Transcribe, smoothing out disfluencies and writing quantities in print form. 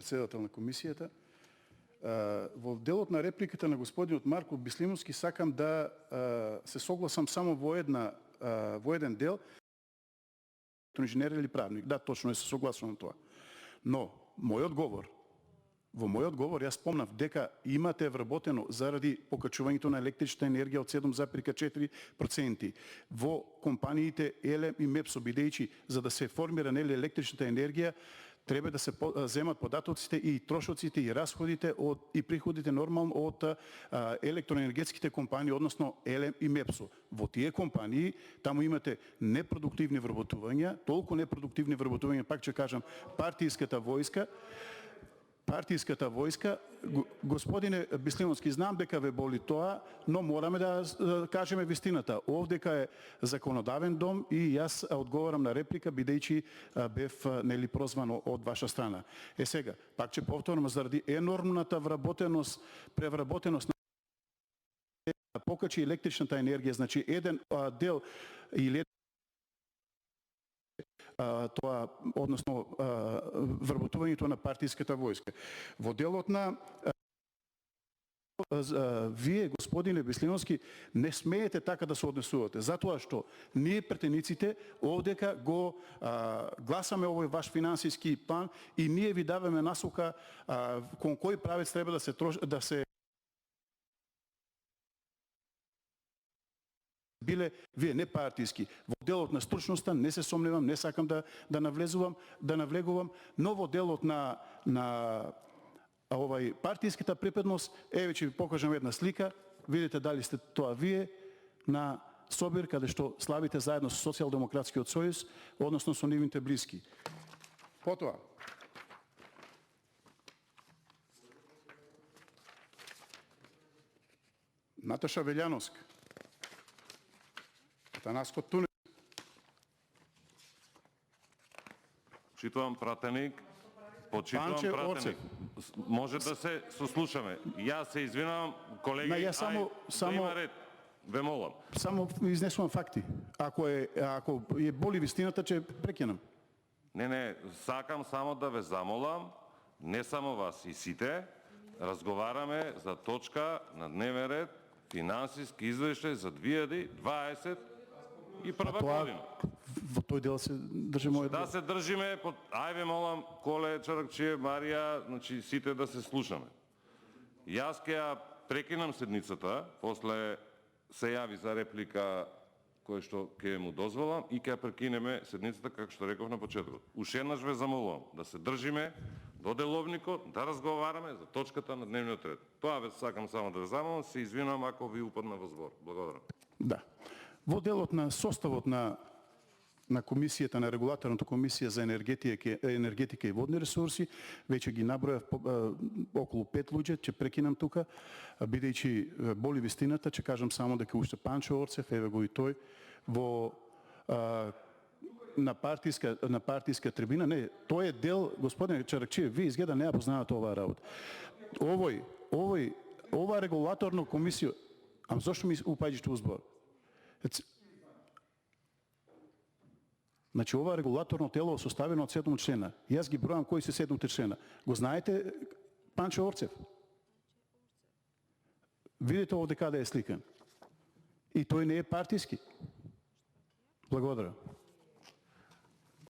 председател на комисията. Во делот на репликата на господинот Марко Бислимовски сакам да се согласам само во еден дел, инженер или правник. Да, точно се согласувам на тоа. Но во мојот одговор јас спомнав дека имате вработено заради покачувањето на електрична енергија од 7,4% во компаниите ЕЛЕМ и МЕПСО, бидејќи за да се формира електричната енергија треба да се земат податоците и трошоците и расходите и приходите нормално од електроенергетските компании, односно ЕЛЕМ и МЕПСО. Во тие компании таму имате непродуктивни вработувања, толку непродуктивни вработувања, пак ќе кажам, партијската војска, господине Бислимовски, знам дека ве боли тоа, но мораме да кажеме вистината. Овдека е законодавен дом и јас одговарам на реплика, бидејќи бев прозвано од ваша страна. Сега, пак ќе повторам, заради енормната превработеност на покачи електричната енергија, значи еден дел или тоа, односно вработувањето на партијската војска. Во делот на вие, господине Бислимовски, не смеете така да се однесувате, затоа што ние претениците овдека го гласаме овој ваш финансиски план и ние ви даваме насока кон кој правец треба да се биле вие не партијски. Во делот на стручноста не се сомневам, не сакам да навлегувам, но во делот на партијската припадност, еве ќе ви покажам една слика, видите дали сте тоа вие на собир каде што славите заедно со Социјалдемократскиот сојуз, односно со нивните блиски. Потоа Наташа Велјановска, Танаско Тунев. Почитувам пратеник. Панче Орцев. Може да се сослушаме. Јас се извинувам, колеги, да има ред. Ве молам. Само изнесувам факти. Ако е боли вистината, ќе прекинам. Не, сакам само да ве замолам, не само вас и сите, разговараме за точка на дневен ред, финансиски извештај за 2021 година. Во тој дел се држиме. Да се држиме, ајде молам, Коле, Чаракчиев, Марија, значи сите да се слушаме. Јас ќе ја прекинам седницата, после се јави за реплика кој што ќе му дозволам и ќе ја прекинеме седницата, како што реков на почетокот. Уште еднаш ве замолувам да се држиме до деловникот, да разговараме за точката на дневниот ред. Тоа ве сакам само да ве замолам, се извинувам ако ви упадна во збор. Благодарам. Да. Во делот на составот на комисијата, на регулаторната комисија за енергетика и водни ресурси, веќе ги набројав околу 5 луѓе, ќе прекинам тука, бидејќи боли вистината, ќе кажам само дека уште Панчо Орцев, еве го и тој, на партијска трибина, не, тој е дел, господине Чаракчиев, вие изгледа не ја познавате оваа работа. Ова регулаторна комисија, ама зошто ми упаѓате у збор? Значи, ова регулаторно тело е составено од 7 члена. Јас ги бројам кои се 7 члена. Го знаете Панчо Орцев? Видите овде каде е сликан. И тој не е партијски. Благодарам.